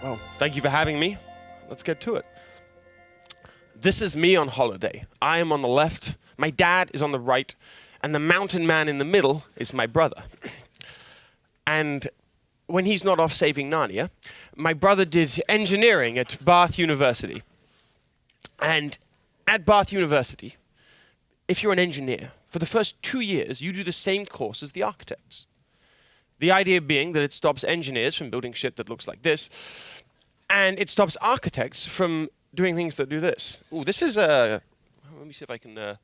Well, thank you for having me. Let's get to it. This is me on holiday. I am on the left, my dad is on the right, and the mountain man in the middle is my brother. And when he's not off saving Narnia, my brother did engineering at Bath University. And at Bath University, if you're an engineer, for the first 2 years, you do the same course as the architects. The idea being that it stops engineers from building shit that looks like this, and it stops architects from doing things that do this. Ooh, this is a... let me see if I can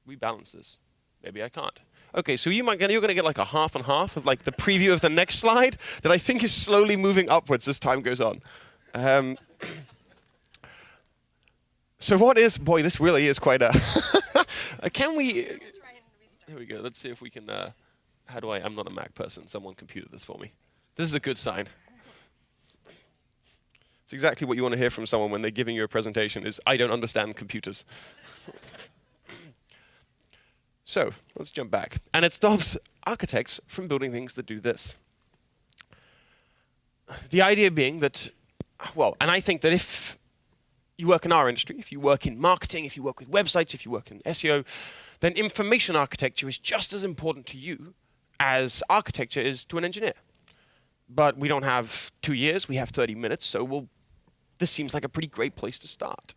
rebalance this. Maybe I can't. Okay, so you're going to get like a half and half of like the preview of the next slide that I think is slowly moving upwards as time goes on. So what is... boy, this really is quite a... can we... Let's try and restart. Here we go. Let's see if we can... how do I... I'm not a Mac person. Someone computed this for me. This is a good sign. It's exactly what you want to hear from someone when they're giving you a presentation is, I don't understand computers. So, let's jump back. And it stops architects from building things that do this. The idea being that, well, and I think that if you work in our industry, if you work in marketing, if you work with websites, if you work in SEO, then information architecture is just as important to you as architecture is to an engineer. But we don't have 2 years, we have 30 minutes, so this seems like a pretty great place to start.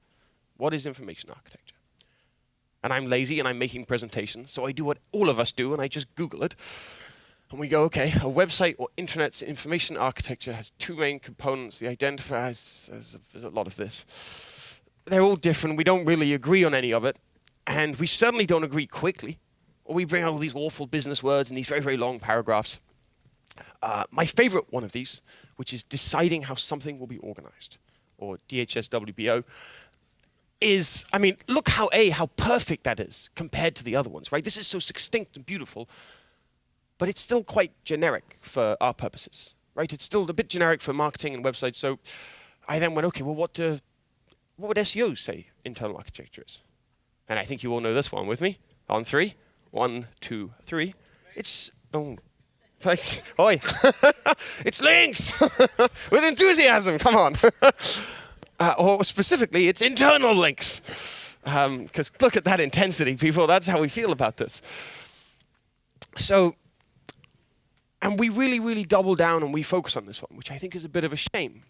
What is information architecture? And I'm lazy and I'm making presentations, so I do what all of us do and I just Google it. And we go, okay, a website or internet's information architecture has two main components. The identifiers, there's a lot of this. They're all different, we don't really agree on any of it, and we certainly don't agree quickly, or we bring out all these awful business words and these very, very long paragraphs. My favorite one of these, which is deciding how something will be organized, or DHSWBO, is, I mean, look how perfect that is compared to the other ones, right? This is so succinct and beautiful, but it's still quite generic for our purposes, right? It's still a bit generic for marketing and websites, so I then went, okay, well, what would SEOs say internal architecture is? And I think you all know this one with me. On 3. 1, 2, 3. It's, oh, oi. It's links with enthusiasm, come on. Or specifically, it's internal links. Because look at that intensity, people. That's how we feel about this. So, and we really, really double down and we focus on this one, which I think is a bit of a shame.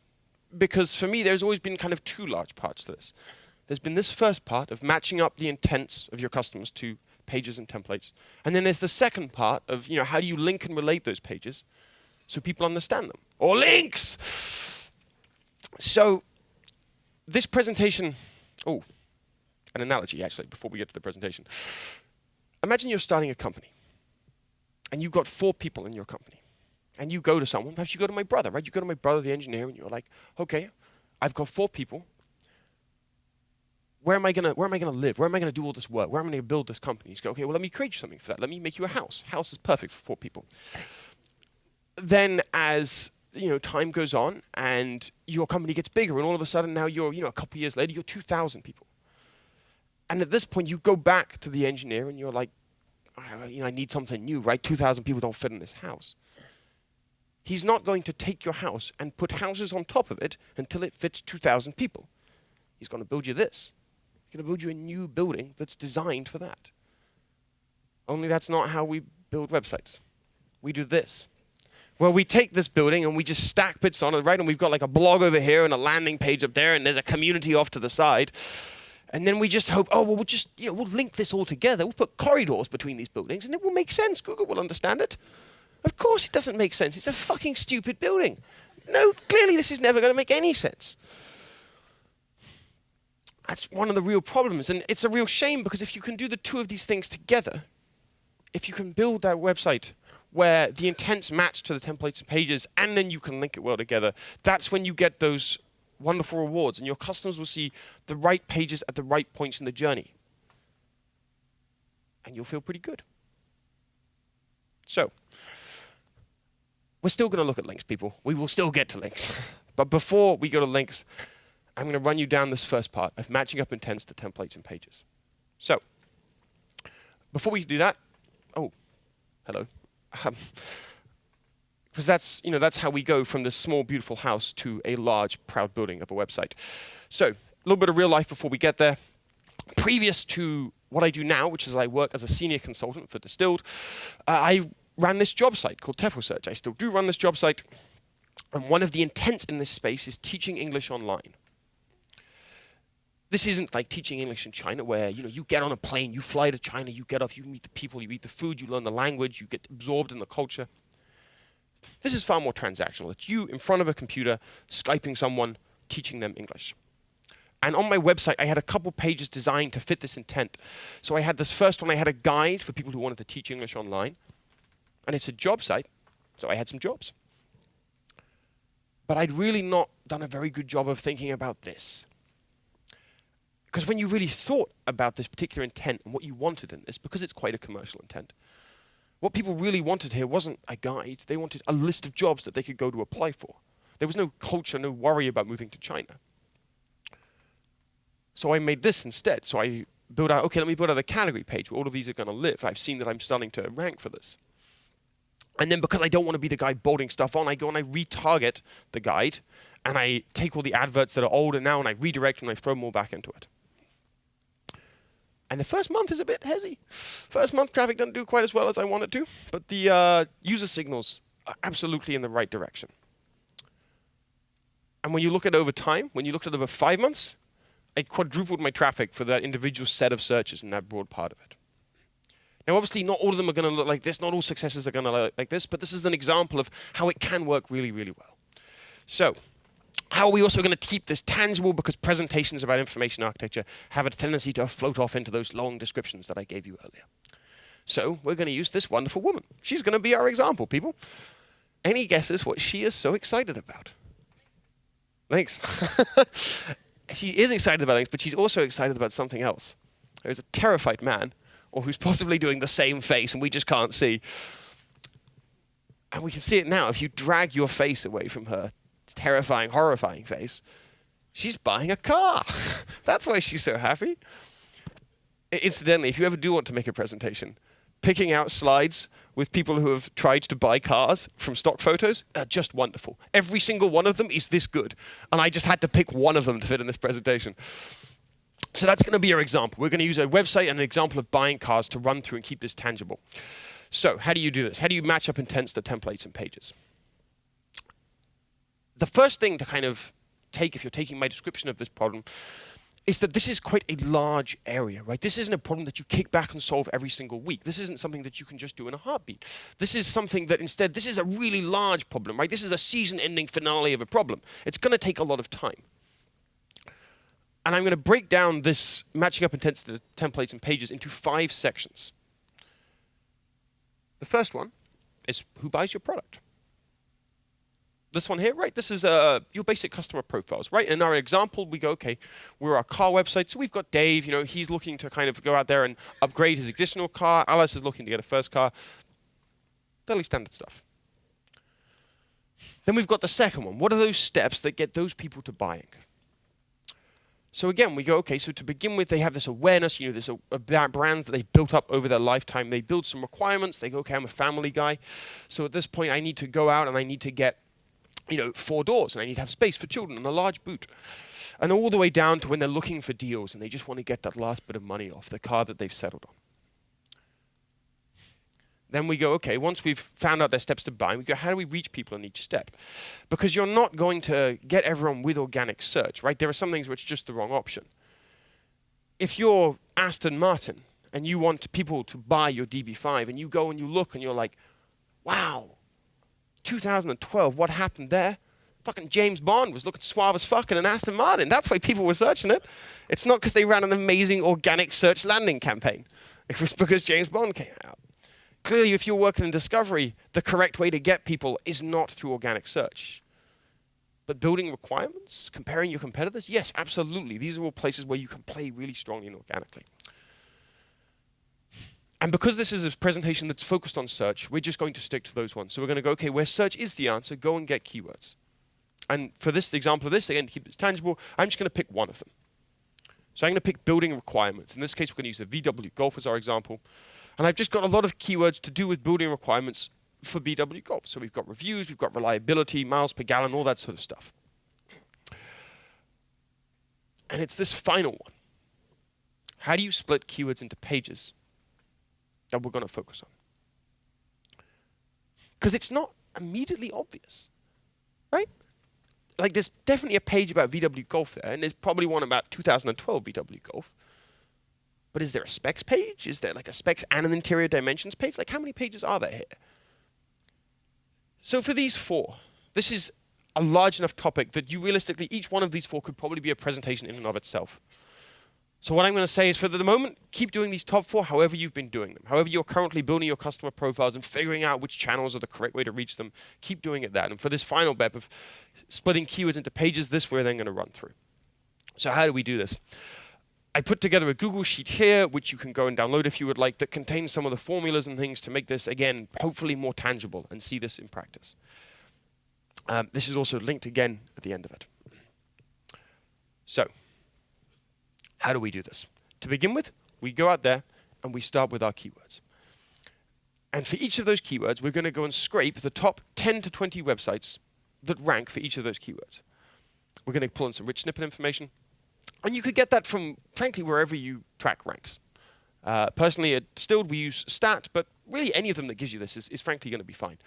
Because for me, there's always been kind of two large parts to this. There's been this first part of matching up the intents of your customers to pages and templates. And then there's the second part of, how do you link and relate those pages so people understand them? Or links! So, this presentation, an analogy actually, before we get to the presentation. Imagine you're starting a company, and you've got 4 people in your company. And you go to someone, perhaps you go to my brother, right? You go to my brother, the engineer, and you're like, okay, I've got 4 people. Where am I gonna live? Where am I gonna do all this work? Where am I gonna build this company? He's go, okay, well, let me create you something for that. Let me make you a house. House is perfect for 4 people. Then as time goes on and your company gets bigger and all of a sudden now you're, a couple of years later, you're 2,000 people. And at this point you go back to the engineer and you're like, I need something new, right? 2,000 people don't fit in this house. He's not going to take your house and put houses on top of it until it fits 2,000 people. He's going to build you this. He's going to build you a new building that's designed for that. Only that's not how we build websites. We do this. Well, we take this building and we just stack bits on it, right? And we've got like a blog over here and a landing page up there and there's a community off to the side. And then we just hope, we'll link this all together. We'll put corridors between these buildings and it will make sense. Google will understand it. Of course it doesn't make sense. It's a fucking stupid building. No, clearly this is never going to make any sense. That's one of the real problems. And it's a real shame because if you can do the two of these things together, if you can build that website where the intents match to the templates and pages and then you can link it well together, that's when you get those wonderful rewards and your customers will see the right pages at the right points in the journey. And you'll feel pretty good. So, we're still going to look at links, people. We will still get to links. But before we go to links, I'm going to run you down this first part of matching up intents to templates and pages. So, before we do that, hello. Because that's how we go from this small, beautiful house to a large, proud building of a website. So a little bit of real life before we get there. Previous to what I do now, which is I work as a senior consultant for Distilled, I ran this job site called TEFL I still do run this job site. And one of the intents in this space is teaching English online. This isn't like teaching English in China where, you get on a plane, you fly to China, you get off, you meet the people, you eat the food, you learn the language, you get absorbed in the culture. This is far more transactional. It's you in front of a computer, Skyping someone, teaching them English. And on my website, I had a couple pages designed to fit this intent. So I had this first one, I had a guide for people who wanted to teach English online. And it's a job site, so I had some jobs. But I'd really not done a very good job of thinking about this. Because when you really thought about this particular intent and what you wanted in this, because it's quite a commercial intent, what people really wanted here wasn't a guide. They wanted a list of jobs that they could go to apply for. There was no culture, no worry about moving to China. So I made this instead. So I built out, let me build out a category page where all of these are going to live. I've seen that I'm starting to rank for this. And then because I don't want to be the guy bolting stuff on, I go and I retarget the guide, and I take all the adverts that are older now and I redirect them and I throw them all back into it. And the first month is a bit hezzy. First month traffic doesn't do quite as well as I want it to, but the user signals are absolutely in the right direction. And when you look at over time, when you look at over 5 months, I quadrupled my traffic for that individual set of searches in that broad part of it. Now, obviously, not all of them are going to look like this. Not all successes are going to look like this, but this is an example of how it can work really, really well. So, how are we also going to keep this tangible? Because presentations about information architecture have a tendency to float off into those long descriptions that I gave you earlier. So, we're going to use this wonderful woman. She's going to be our example, people. Any guesses what she is so excited about? Thanks. She is excited about things, but she's also excited about something else. There's a terrified man, or who's possibly doing the same face, and we just can't see. And we can see it now. If you drag your face away from her terrifying, horrifying face, she's buying a car. That's why she's so happy. Incidentally, if you ever do want to make a presentation, picking out slides with people who have tried to buy cars from stock photos are just wonderful. Every single one of them is this good. And I just had to pick one of them to fit in this presentation. So that's going to be our example. We're going to use a website and an example of buying cars to run through and keep this tangible. So how do you do this? How do you match up intents to templates and pages? The first thing to kind of take, if you're taking my description of this problem, is that this is quite a large area, right? This isn't a problem that you kick back and solve every single week. This isn't something that you can just do in a heartbeat. This is something that instead, this is a really large problem, right? This is a season-ending finale of a problem. It's going to take a lot of time. And I'm going to break down this matching up intents to templates and pages into 5 sections. The first one is who buys your product. This one here, right? This is your basic customer profiles, right? In our example, we go, okay, we're our car website. So we've got Dave, he's looking to kind of go out there and upgrade his existing car. Alice is looking to get a first car. Fairly standard stuff. Then we've got the second one. What are those steps that get those people to buying? So again, we go, okay, so to begin with, they have this awareness, there's brands that they've built up over their lifetime. They build some requirements. They go, okay, I'm a family guy. So at this point, I need to go out and I need to get 4 doors, and I need to have space for children and a large boot. And all the way down to when they're looking for deals and they just want to get that last bit of money off the car that they've settled on. Then we go, okay, once we've found out their steps to buy, we go, how do we reach people in each step? Because you're not going to get everyone with organic search, right? There are some things where it's just the wrong option. If you're Aston Martin and you want people to buy your DB5 and you go and you look and you're like, wow, 2012, what happened there? Fucking James Bond was looking suave as fuck in an Aston Martin. That's why people were searching it. It's not because they ran an amazing organic search landing campaign. It was because James Bond came out. Clearly, if you're working in discovery, the correct way to get people is not through organic search. But building requirements, comparing your competitors, yes, absolutely. These are all places where you can play really strongly and organically. And because this is a presentation that's focused on search, we're just going to stick to those ones. So we're going to go, okay, where search is the answer, go and get keywords. And for this, the example of this, again, to keep this tangible, I'm just going to pick one of them. So I'm going to pick building requirements. In this case, we're going to use a VW Golf as our example. And I've just got a lot of keywords to do with building requirements for VW Golf. So we've got reviews, we've got reliability, miles per gallon, all that sort of stuff. And it's this final one. How do you split keywords into pages that we're going to focus on? Because it's not immediately obvious, right? Like there's definitely a page about VW Golf there, and there's probably one about 2012 VW Golf. But is there a specs page? Is there like a specs and an interior dimensions page? Like how many pages are there here? So for these 4, this is a large enough topic that you realistically, each one of these 4 could probably be a presentation in and of itself. So what I'm going to say is for the moment, keep doing these top 4 however you've been doing them. However you're currently building your customer profiles and figuring out which channels are the correct way to reach them, keep doing it that. And for this final step of splitting keywords into pages, this we're then going to run through. So how do we do this? I put together a Google Sheet here, which you can go and download if you would like, that contains some of the formulas and things to make this, again, hopefully more tangible and see this in practice. This is also linked again at the end of it. So, how do we do this? To begin with, we go out there and we start with our keywords. And for each of those keywords, we're going to go and scrape the top 10 to 20 websites that rank for each of those keywords. We're going to pull in some rich snippet information. And you could get that from, frankly, wherever you track ranks. Personally, at Distilled, we use Stat, but really any of them that gives you this is frankly going to be fine.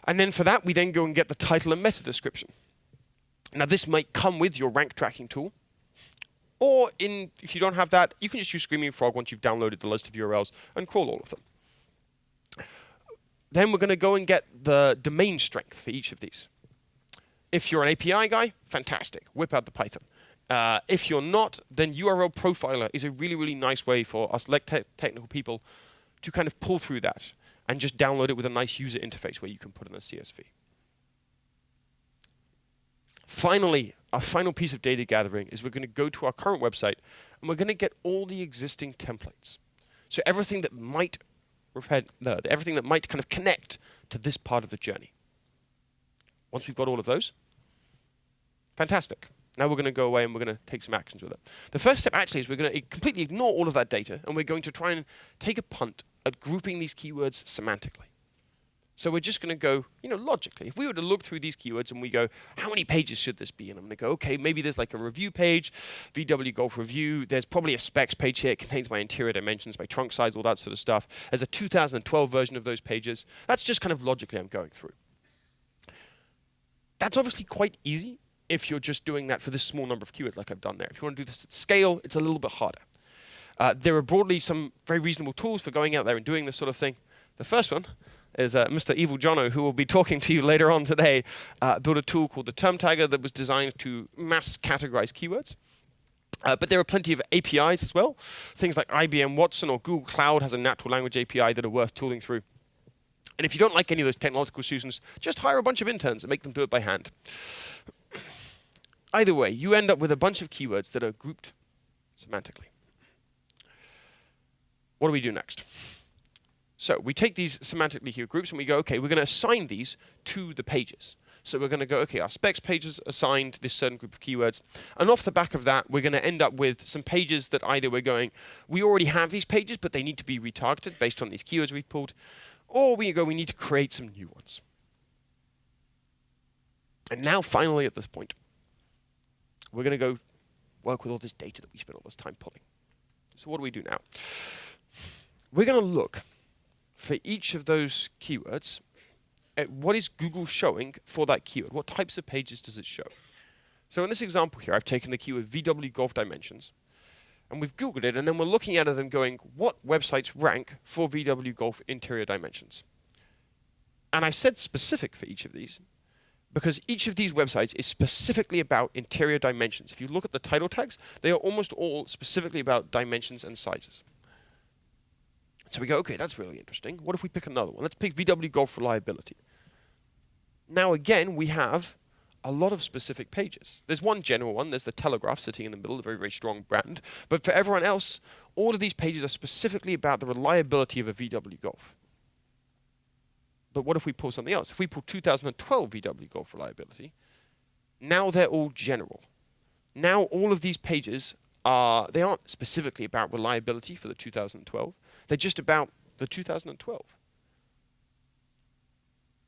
And then for that, we then go and get the title and meta description. Now, this might come with your rank tracking tool. Or if you don't have that, you can just use Screaming Frog once you've downloaded the list of URLs and crawl all of them. Then we're going to go and get the domain strength for each of these. If you're an API guy, fantastic. Whip out the Python. If you're not, then URL Profiler is a really, really nice way for us technical people to kind of pull through that and just download it with a nice user interface where you can put in a CSV. Finally, our final piece of data gathering is we're going to go to our current website and we're going to get all the existing templates. So everything that might everything that might kind of connect to this part of the journey. Once we've got all of those, fantastic. Now we're going to go away and we're going to take some actions with it. The first step actually is we're going to completely ignore all of that data and we're going to try and take a punt at grouping these keywords semantically. So we're just going to go, logically. If we were to look through these keywords and we go, how many pages should this be? And I'm going to go, okay, maybe there's like a review page, VW Golf review. There's probably a specs page here. It contains my interior dimensions, my trunk size, all that sort of stuff. There's a 2012 version of those pages. That's just kind of logically I'm going through. That's obviously quite easy if you're just doing that for this small number of keywords like I've done there. If you want to do this at scale, it's a little bit harder. There are broadly some very reasonable tools for going out there and doing this sort of thing. The first one is Mr. Evil Jono, who will be talking to you later on today, built a tool called the Term Tagger that was designed to mass categorize keywords. But there are plenty of APIs as well. Things like IBM Watson or Google Cloud has a natural language API that are worth tooling through. And if you don't like any of those technological solutions, just hire a bunch of interns and make them do it by hand. Either way, you end up with a bunch of keywords that are grouped semantically. What do we do next? So we take these semantically here groups and we go, okay, we're going to assign these to the pages. So we're going to go, okay, our specs pages assigned this certain group of keywords. And off the back of that, we're going to end up with some pages that either we're going, we already have these pages, but they need to be retargeted based on these keywords we've pulled. Or we go, we need to create some new ones. And now finally at this point, we're going to go work with all this data that we spent all this time pulling. So what do we do now? We're going to look for each of those keywords at what is Google showing for that keyword. What types of pages does it show? So in this example here, I've taken the keyword VW Golf Dimensions, and we've Googled it, and then we're looking at it and going, what websites rank for VW Golf interior dimensions? And I said specific for each of these, because each of these websites is specifically about interior dimensions. If you look at the title tags, they are almost all specifically about dimensions and sizes. So we go, okay, that's really interesting. What if we pick another one? Let's pick VW Golf Reliability. Now again, we have a lot of specific pages. There's one general one. There's the Telegraph sitting in the middle, a very, very strong brand. But for everyone else, all of these pages are specifically about the reliability of a VW Golf. But what if we pull something else? If we pull 2012 VW Golf Reliability, now they're all general. Now all of these pages they aren't specifically about reliability for the 2012. They're just about the 2012.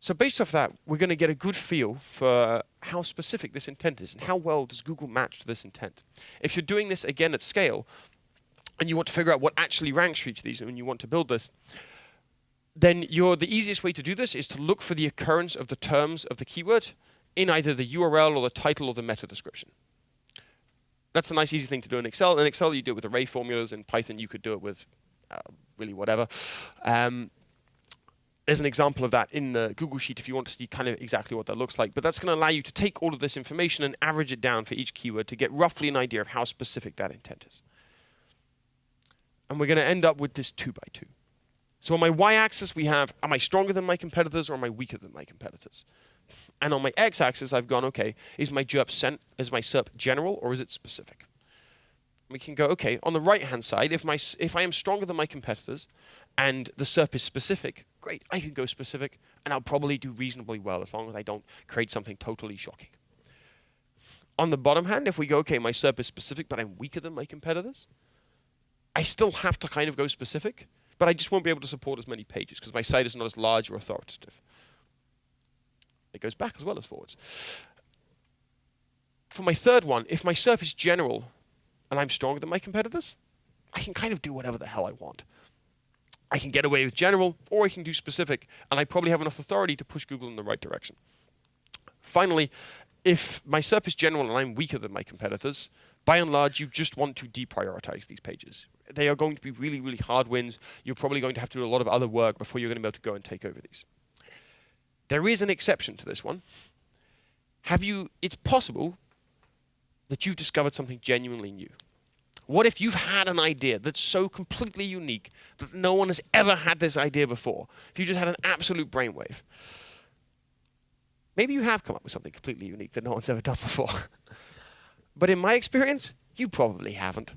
So based off that, we're going to get a good feel for how specific this intent is and how well does Google match to this intent. If you're doing this again at scale and you want to figure out what actually ranks for each of these and you want to build this, then the easiest way to do this is to look for the occurrence of the terms of the keyword in either the URL or the title or the meta description. That's a nice easy thing to do in Excel. In Excel you do it with array formulas. In Python you could do it with really whatever. There's an example of that in the Google Sheet if you want to see kind of exactly what that looks like. But that's going to allow you to take all of this information and average it down for each keyword to get roughly an idea of how specific that intent is. And we're going to end up with this 2x2. So on my y-axis we have, am I stronger than my competitors or am I weaker than my competitors? And on my x-axis I've gone, okay, is my SERP general or is it specific? We can go, okay, on the right-hand side, if I am stronger than my competitors and the SERP is specific, great, I can go specific and I'll probably do reasonably well as long as I don't create something totally shocking. On the bottom hand, if we go, okay, my SERP is specific but I'm weaker than my competitors, I still have to kind of go specific, but I just won't be able to support as many pages because my site is not as large or authoritative. It goes back as well as forwards. For my third one, if my SERP is general and I'm stronger than my competitors, I can kind of do whatever the hell I want. I can get away with general, or I can do specific, and I probably have enough authority to push Google in the right direction. Finally, if my SERP is general and I'm weaker than my competitors, by and large, you just want to deprioritize these pages. They are going to be really, really hard wins. You're probably going to have to do a lot of other work before you're going to be able to go and take over these. There is an exception to this one. It's possible that you've discovered something genuinely new. What if you've had an idea that's so completely unique that no one has ever had this idea before? If you just had an absolute brainwave. Maybe you have come up with something completely unique that no one's ever done before. But in my experience, you probably haven't.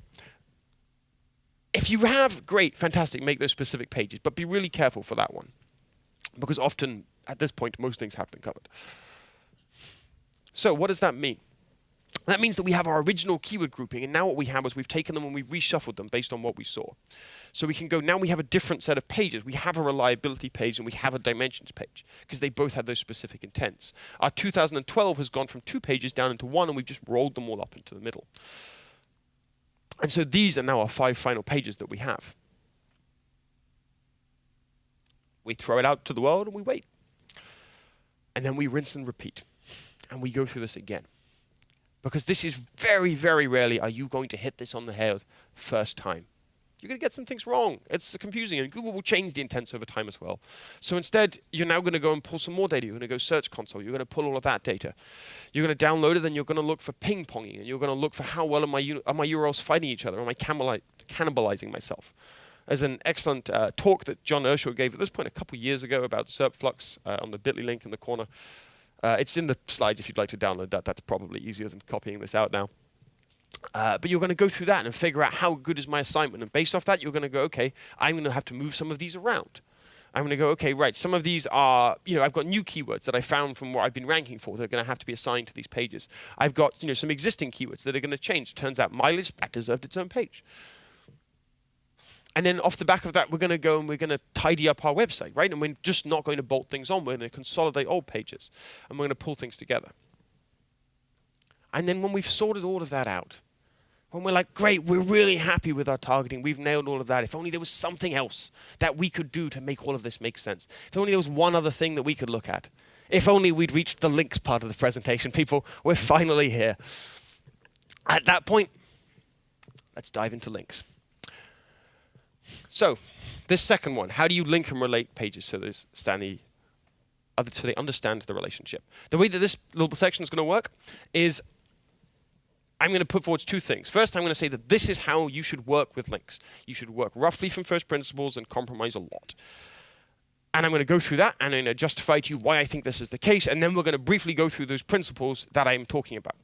If you have, great, fantastic, make those specific pages, but be really careful for that one. Because often, at this point, most things have been covered. So what does that mean? That means that we have our original keyword grouping, and now what we have is we've taken them and we've reshuffled them based on what we saw. So we can go, now we have a different set of pages. We have a reliability page and we have a dimensions page, because they both had those specific intents. Our 2012 has gone from 2 pages down into 1, and we've just rolled them all up into the middle. And so these are now our 5 final pages that we have. We throw it out to the world and we wait. And then we rinse and repeat. And we go through this again. Because this is very, very rarely are you going to hit this on the head first time. You're going to get some things wrong. It's confusing, and Google will change the intents over time as well. So instead, you're now going to go and pull some more data. You're going to go Search Console. You're going to pull all of that data. You're going to download it, and you're going to look for ping-ponging, and you're going to look for how well are my URLs fighting each other? Am I cannibalizing myself? There's an excellent talk that John Urshaw gave at this point a couple years ago about SERP flux on the bit.ly link in the corner. It's in the slides if you'd like to download that. That's probably easier than copying this out now. But you're going to go through that and figure out how good is my assignment. And based off that, you're going to go, okay, I'm going to have to move some of these around. I'm going to go, okay, right, some of these are, I've got new keywords that I found from what I've been ranking for that are going to have to be assigned to these pages. I've got, some existing keywords that are going to change. Turns out mileage, that deserved its own page. And then off the back of that, we're going to go and we're going to tidy up our website, right? And we're just not going to bolt things on. We're going to consolidate old pages. And we're going to pull things together. And then when we've sorted all of that out, when we're like, great, we're really happy with our targeting. We've nailed all of that. If only there was something else that we could do to make all of this make sense. If only there was one other thing that we could look at. If only we'd reached the links part of the presentation. People, we're finally here. At that point, let's dive into links. So, this second one, how do you link and relate pages so they understand the relationship? The way that this little section is going to work is I'm going to put forward 2 things. First, I'm going to say that this is how you should work with links. You should work roughly from first principles and compromise a lot. And I'm going to go through that, and I'm going to justify to you why I think this is the case, and then we're going to briefly go through those principles that I'm talking about.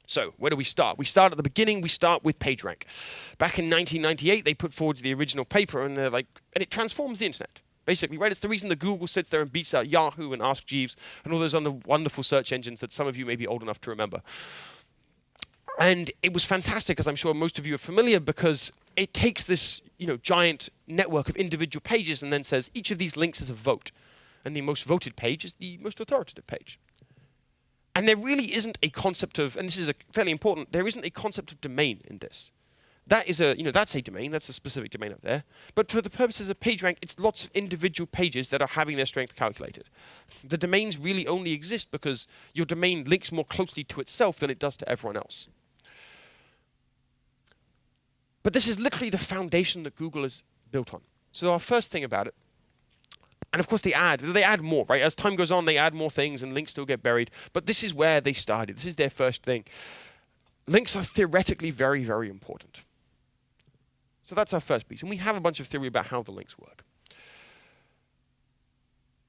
So, where do we start? We start at the beginning. We start with Pagerank. Back in 1998, they put forward the original paper, and it transforms the internet. Basically, right? It's the reason that Google sits there and beats out Yahoo and Ask Jeeves and all those other wonderful search engines that some of you may be old enough to remember. And it was fantastic, as I'm sure most of you are familiar, because it takes this, giant network of individual pages and then says each of these links is a vote. and the most voted page is the most authoritative page. And there really isn't a concept of, and this is fairly important, there isn't a concept of domain in this. That is that's a domain, that's a specific domain up there. But for the purposes of PageRank, it's lots of individual pages that are having their strength calculated. The domains really only exist because your domain links more closely to itself than it does to everyone else. But this is literally the foundation that Google is built on. So our first thing about it, and of course they add more, right? As time goes on, they add more things and links still get buried. But this is where they started. This is their first thing. Links are theoretically very, very important. So that's our first piece. And we have a bunch of theory about how the links work.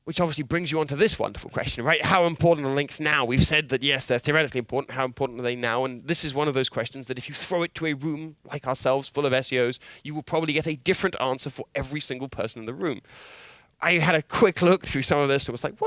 Which obviously brings you on to this wonderful question, right? How important are links now? We've said that, yes, they're theoretically important. How important are they now? And this is one of those questions that if you throw it to a room like ourselves full of SEOs, you will probably get a different answer for every single person in the room. I had a quick look through some of this and was like,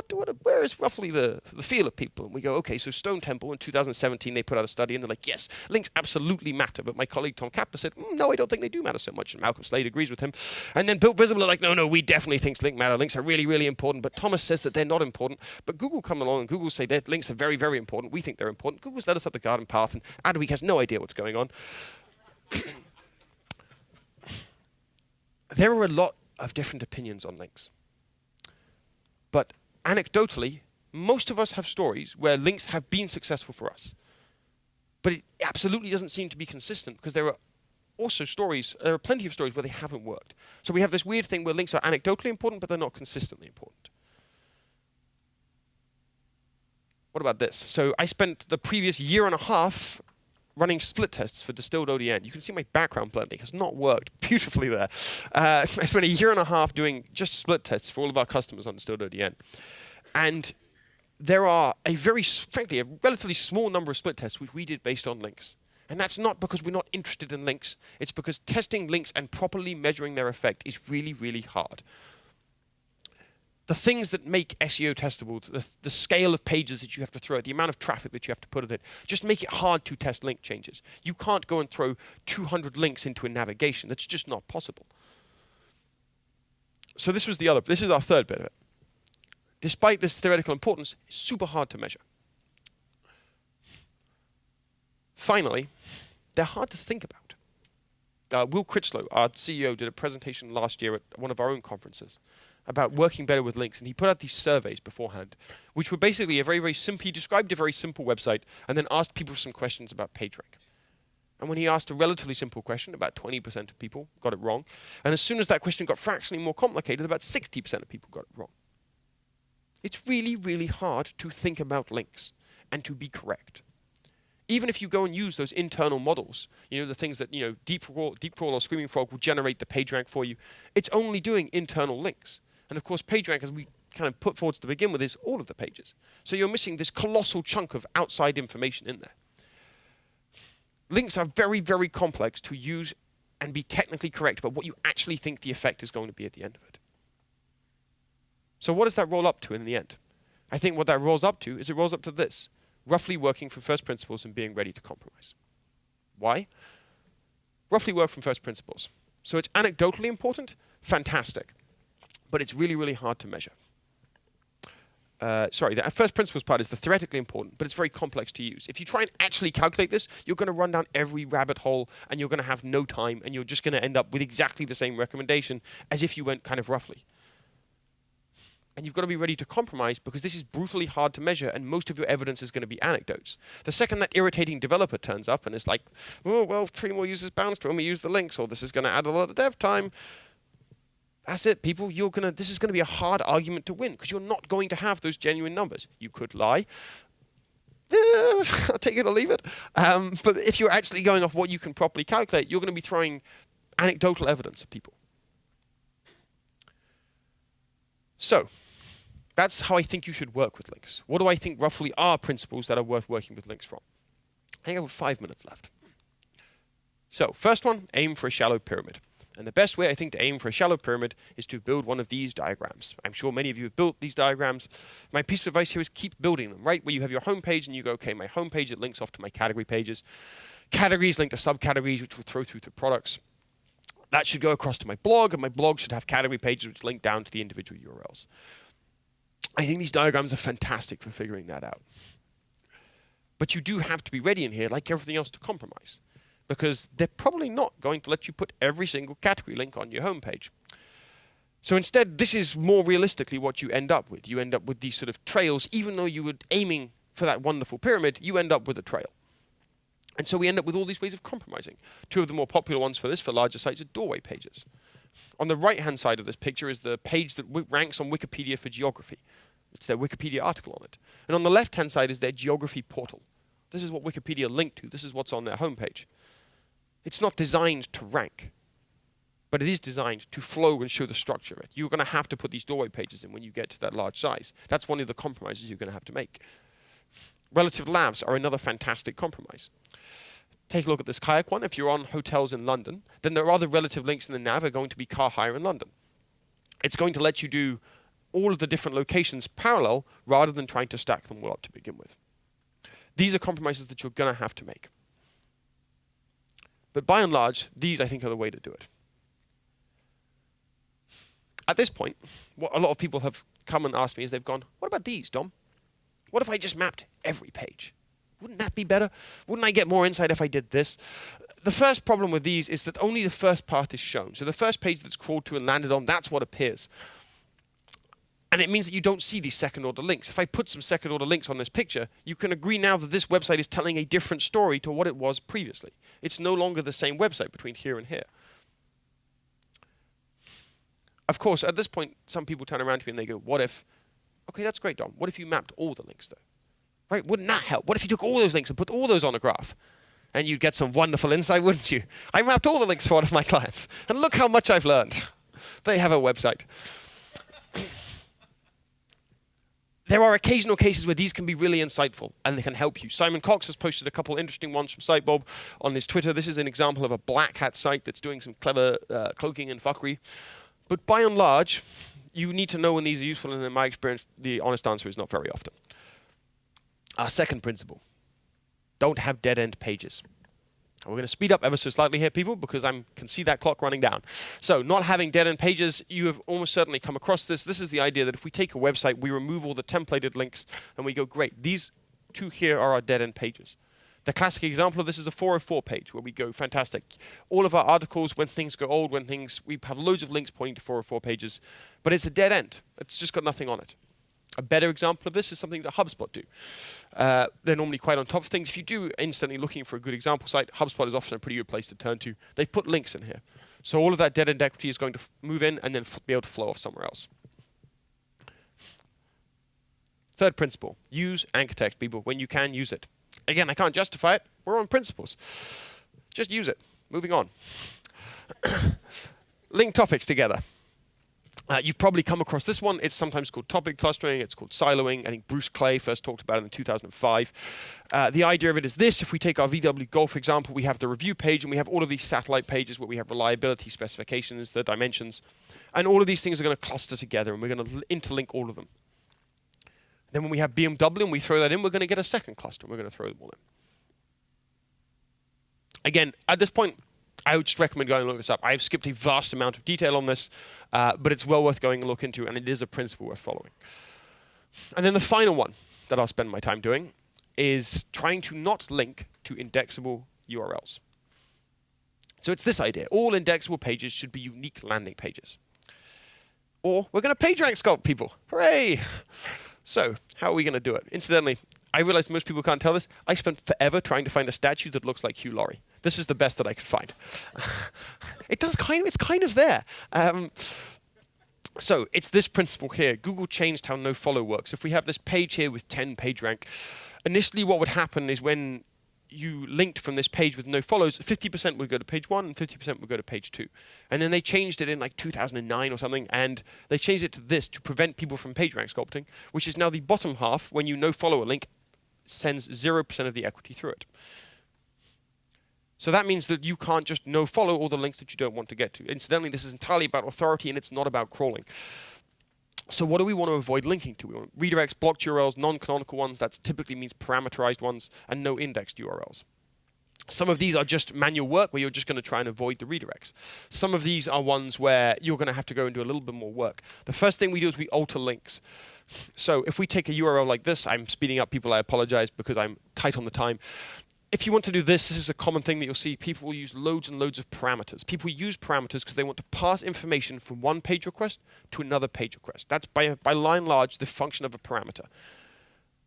where is roughly the feel of people? And we go, okay, so Stone Temple in 2017, they put out a study and they're like, yes, links absolutely matter. But my colleague Tom Kappa said, no, I don't think they do matter so much. And Malcolm Slade agrees with him. And then Built Visible are like, no, we definitely think links matter. Links are really, really important. But Thomas says that they're not important. But Google come along and Google say that links are very, very important. We think they're important. Google's led us up the garden path and Adweek has no idea what's going on. There are a lot of different opinions on links. But anecdotally, most of us have stories where links have been successful for us. But it absolutely doesn't seem to be consistent because there are plenty of stories where they haven't worked. So we have this weird thing where links are anecdotally important, but they're not consistently important. What about this? So I spent the previous year and a half running split tests for Distilled ODN. You can see my background blending has not worked beautifully there. I spent a year and a half doing just split tests for all of our customers on Distilled ODN. And there are frankly, a relatively small number of split tests which we did based on links. And that's not because we're not interested in links. It's because testing links and properly measuring their effect is really, really hard. The things that make SEO testable, the scale of pages that you have to throw at, the amount of traffic that you have to put at it, just make it hard to test link changes. You can't go and throw 200 links into a navigation. That's just not possible. So this is our third bit of it. Despite this theoretical importance, it's super hard to measure. Finally, they're hard to think about. Will Critchlow, our CEO, did a presentation last year at one of our own conferences about working better with links, and he put out these surveys beforehand, which were basically he described a very simple website and then asked people some questions about PageRank. And when he asked a relatively simple question, about 20% of people got it wrong. And as soon as that question got fractionally more complicated, about 60% of people got it wrong. It's really, really hard to think about links and to be correct. Even if you go and use those internal models, the things that, Deep Crawl or Screaming Frog will generate the PageRank for you, it's only doing internal links. And of course, PageRank, as we kind of put forward to begin with, is all of the pages. So you're missing this colossal chunk of outside information in there. Links are very, very complex to use and be technically correct about what you actually think the effect is going to be at the end of it. So what does that roll up to in the end? I think what that rolls up to is it rolls up to this: roughly working from first principles and being ready to compromise. Why? Roughly work from first principles. So it's anecdotally important, fantastic. But it's really, really hard to measure. The first principles part is the theoretically important, but it's very complex to use. If you try and actually calculate this, you're going to run down every rabbit hole, and you're going to have no time, and you're just going to end up with exactly the same recommendation as if you went kind of roughly. And you've got to be ready to compromise because this is brutally hard to measure, and most of your evidence is going to be anecdotes. The second that irritating developer turns up and is like, oh, well, 3 more users bounced when we use the links, or this is going to add a lot of dev time, that's it, people. This is going to be a hard argument to win because you're not going to have those genuine numbers. You could lie. I'll take it or leave it. But if you're actually going off what you can properly calculate, you're going to be throwing anecdotal evidence at people. So that's how I think you should work with links. What do I think roughly are principles that are worth working with links from? I think I have 5 minutes left. So first one, aim for a shallow pyramid. And the best way, I think, to aim for a shallow pyramid is to build one of these diagrams. I'm sure many of you have built these diagrams. My piece of advice here is keep building them, right? Where you have your home page and you go, okay, my home page, it links off to my category pages. Categories link to subcategories, which will throw through to products. That should go across to my blog, and my blog should have category pages which link down to the individual URLs. I think these diagrams are fantastic for figuring that out. But you do have to be ready in here, like everything else, to compromise, because they're probably not going to let you put every single category link on your homepage. So instead, this is more realistically what you end up with. You end up with these sort of trails. Even though you were aiming for that wonderful pyramid, you end up with a trail. And so we end up with all these ways of compromising. Two of the more popular ones for this, for larger sites, are doorway pages. On the right-hand side of this picture is the page that ranks on Wikipedia for geography. It's their Wikipedia article on it. And on the left-hand side is their geography portal. This is what Wikipedia linked to. This is what's on their homepage. It's not designed to rank, but it is designed to flow and show the structure of it. You're going to have to put these doorway pages in when you get to that large size. That's one of the compromises you're going to have to make. Relative lavs are another fantastic compromise. Take a look at this kayak one. If you're on hotels in London, then there are other relative links in the nav are going to be car hire in London. It's going to let you do all of the different locations parallel rather than trying to stack them all up to begin with. These are compromises that you're going to have to make. But by and large, these I think are the way to do it. At this point, what a lot of people have come and asked me is they've gone, what about these, Dom? What if I just mapped every page? Wouldn't that be better? Wouldn't I get more insight if I did this? The first problem with these is that only the first path is shown. So the first page that's crawled to and landed on, that's what appears. And it means that you don't see these second-order links. If I put some second-order links on this picture, you can agree now that this website is telling a different story to what it was previously. It's no longer the same website between here and here. Of course, at this point, some people turn around to me and they go, what if... Okay, that's great, Dom. What if you mapped all the links, though? Right? Wouldn't that help? What if you took all those links and put all those on a graph? And you'd get some wonderful insight, wouldn't you? I mapped all the links for one of my clients. And look how much I've learned. They have a website. There are occasional cases where these can be really insightful and they can help you. Simon Cox has posted a couple interesting ones from Sitebob on his Twitter. This is an example of a black hat site that's doing some clever cloaking and fuckery. But by and large, you need to know when these are useful, and in my experience, the honest answer is not very often. Our second principle, don't have dead-end pages. We're going to speed up ever so slightly here, people, because I can see that clock running down. So not having dead-end pages, you have almost certainly come across this. This is the idea that if we take a website, we remove all the templated links, and we go, great, these two here are our dead-end pages. The classic example of this is a 404 page, where we go, fantastic. All of our articles, when things go old, we have loads of links pointing to 404 pages, but it's a dead end. It's just got nothing on it. A better example of this is something that HubSpot do. They're normally quite on top of things. If you do instantly looking for a good example site, HubSpot is often a pretty good place to turn to. They've put links in here. So all of that dead-end equity is going to move in and then be able to flow off somewhere else. Third principle, use anchor text, people. When you can, use it. Again, I can't justify it. We're on principles. Just use it. Moving on. Link topics together. You've probably come across this one. It's sometimes called topic clustering. It's called siloing. I think Bruce Clay first talked about it in 2005. The idea of it is this. If we take our VW Golf example, we have the review page, and we have all of these satellite pages where we have reliability specifications, the dimensions. And all of these things are going to cluster together, and we're going to interlink all of them. Then when we have BMW and we throw that in, we're going to get a second cluster, and we're going to throw them all in. Again, at this point, I would just recommend going and look this up. I've skipped a vast amount of detail on this, but it's well worth going and look into, and it is a principle worth following. And then the final one that I'll spend my time doing is trying to not link to indexable URLs. So it's this idea. All indexable pages should be unique landing pages. Or we're going to PageRank sculpt people. Hooray! So how are we going to do it? Incidentally, I realize most people can't tell this. I spent forever trying to find a statue that looks like Hugh Laurie. This is the best that I could find. It's kind of there. So it's this principle here. Google changed how Nofollow works. If we have this page here with 10 PageRank, initially what would happen is when you linked from this page with nofollows, 50% would go to page 1 and 50% would go to page 2. And then they changed it in like 2009 or something, and they changed it to this to prevent people from PageRank sculpting, which is now the bottom half. When you nofollow a link, sends 0% of the equity through it. So that means that you can't just nofollow all the links that you don't want to get to. Incidentally, this is entirely about authority, and it's not about crawling. So what do we want to avoid linking to? We want redirects, blocked URLs, non-canonical ones, that typically means parameterized ones, and no indexed URLs. Some of these are just manual work where you're just going to try and avoid the redirects. Some of these are ones where you're going to have to go and do a little bit more work. The first thing we do is we alter links. So if we take a URL like this, I'm speeding up people, I apologize because I'm tight on the time. If you want to do this, this is a common thing that you'll see. People will use loads and loads of parameters. People use parameters because they want to pass information from one page request to another page request. That's by line large the function of a parameter.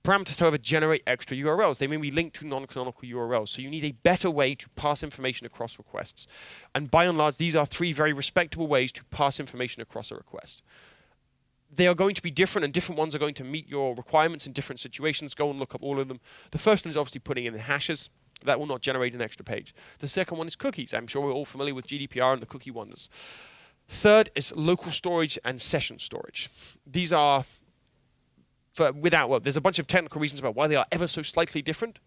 Parameters, however, generate extra URLs. They may be linked to non-canonical URLs, so you need a better way to pass information across requests. And by and large, these are 3 very respectable ways to pass information across a request. They are going to be different, and different ones are going to meet your requirements in different situations. Go and look up all of them. The first one is obviously putting in hashes. That will not generate an extra page. The second one is cookies. I'm sure we're all familiar with GDPR and the cookie wonders. Third is local storage and session storage. These are there's a bunch of technical reasons about why they are ever so slightly different,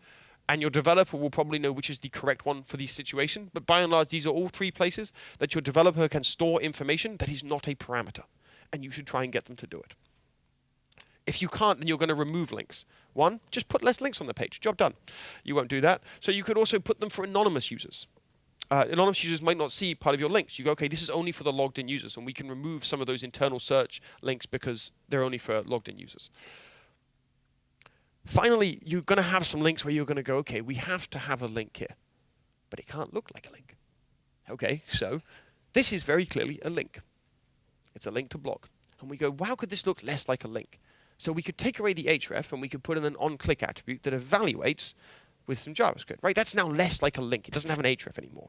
and your developer will probably know which is the correct one for these situations. But by and large, these are all 3 places that your developer can store information that is not a parameter, and you should try and get them to do it. If you can't, then you're going to remove links. 1, just put less links on the page. Job done. You won't do that. So you could also put them for anonymous users. Anonymous users might not see part of your links. You go, okay, this is only for the logged in users, and we can remove some of those internal search links because they're only for logged in users. Finally, you're going to have some links where you're going to go, okay, we have to have a link here, but it can't look like a link. Okay, so this is very clearly a link. It's a link to blog. And we go, how could this look less like a link? So we could take away the href and we could put in an onClick attribute that evaluates with some JavaScript, right? That's now less like a link. It doesn't have an href anymore.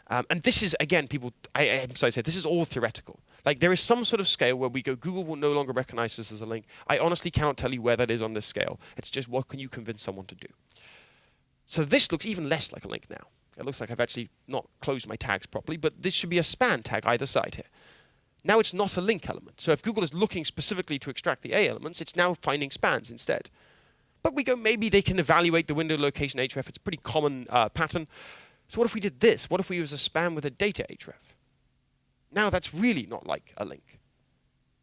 And this is, again, I'm sorry to say, this is all theoretical. Like, there is some sort of scale where we go, Google will no longer recognize this as a link. I honestly cannot tell you where that is on this scale. It's just, what can you convince someone to do? So this looks even less like a link now. It looks like I've actually not closed my tags properly, but this should be a span tag either side here. Now it's not a link element. So if Google is looking specifically to extract the A elements, it's now finding spans instead. But we go, maybe they can evaluate the window location href. It's a pretty common pattern. So what if we did this? What if we use a span with a data href? Now that's really not like a link.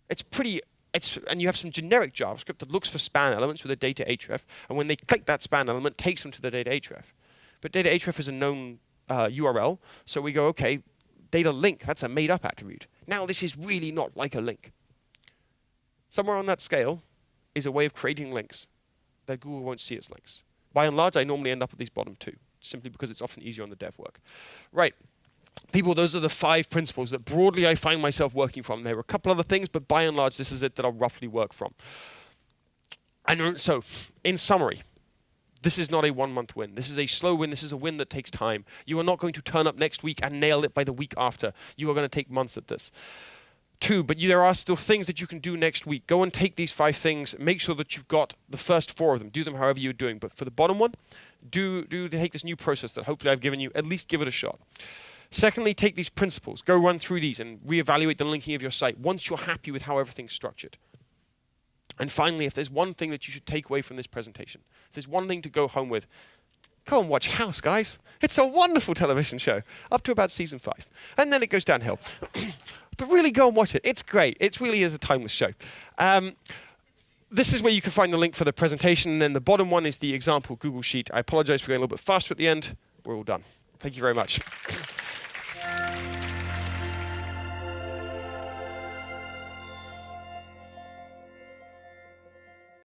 And you have some generic JavaScript that looks for span elements with a data href, and when they click that span element, takes them to the data href. But data href is a known URL, so we go, okay, data link, that's a made-up attribute. Now this is really not like a link. Somewhere on that scale is a way of creating links that Google won't see as links. By and large, I normally end up with these bottom 2, simply because it's often easier on the dev work. Right. People, those are the 5 principles that broadly I find myself working from. There are a couple other things, but by and large, this is it that I'll roughly work from. And so, in summary, this is not a 1-month win. This is a slow win. This is a win that takes time. You are not going to turn up next week and nail it by the week after. You are going to take months at this. 2, but there are still things that you can do next week. Go and take these 5 things. Make sure that you've got the first 4 of them. Do them however you're doing. But for the bottom one, take this new process that hopefully I've given you. At least give it a shot. Secondly, take these principles. Go run through these and reevaluate the linking of your site once you're happy with how everything's structured. And finally, if there's one thing that you should take away from this presentation, if there's one thing to go home with, go and watch House, guys. It's a wonderful television show, up to about season 5. And then it goes downhill. But really go and watch it. It's great. It really is a timeless show. This is where you can find the link for the presentation. And then the bottom one is the example Google Sheet. I apologize for going a little bit faster at the end. We're all done. Thank you very much.